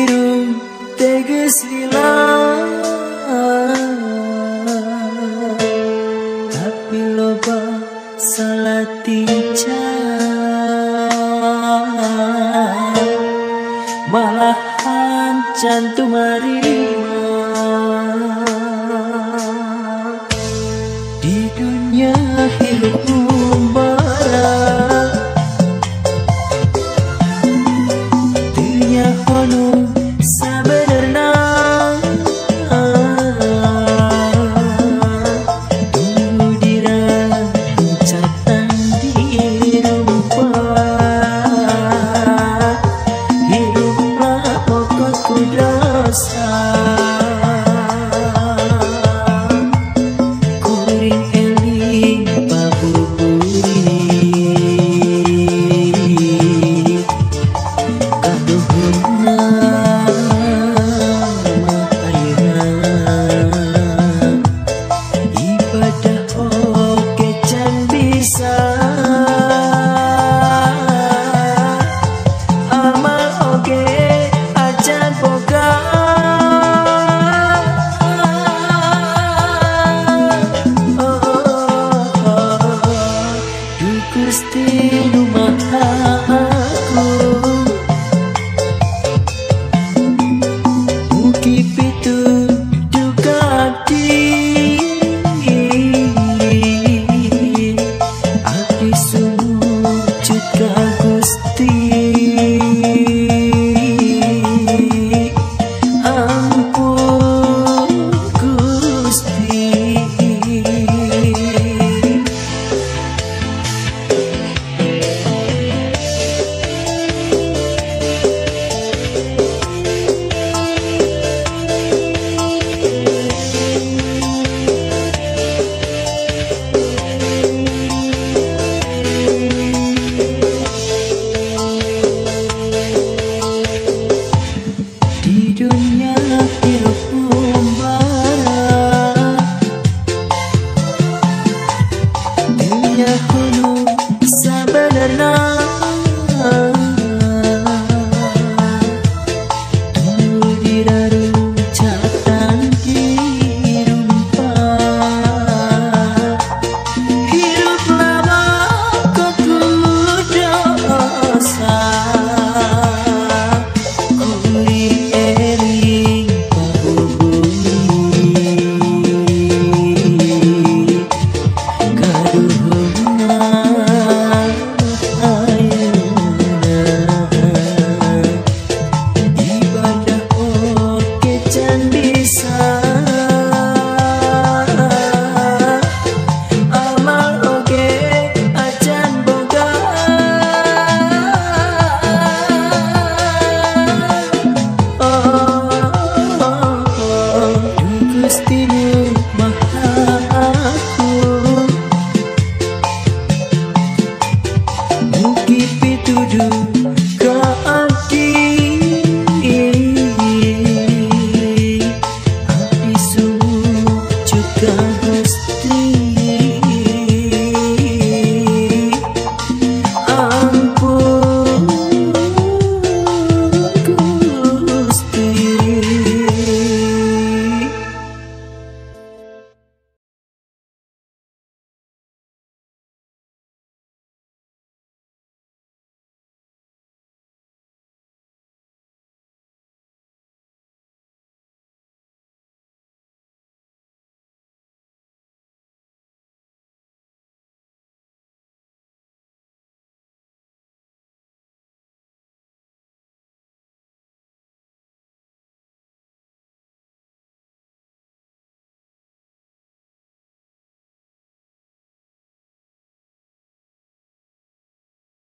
biru tegas lila, tapi loba salah tica, malahan cantu marima di dunia hidup umbara. Dunia hono sebenarnya tunggu dira catatan di rumah, hiduplah pokok kudosa. Kuring eling paburi kaduhuna mahayana ibadah oke can bisa, amal oke ajan boga. Gusti nu maha agung, mugi pituduh abdi sujud ka Gusti. Ampun Gusti. Di dunia hidup umbara, dunia kuno sebenarnya tunggu di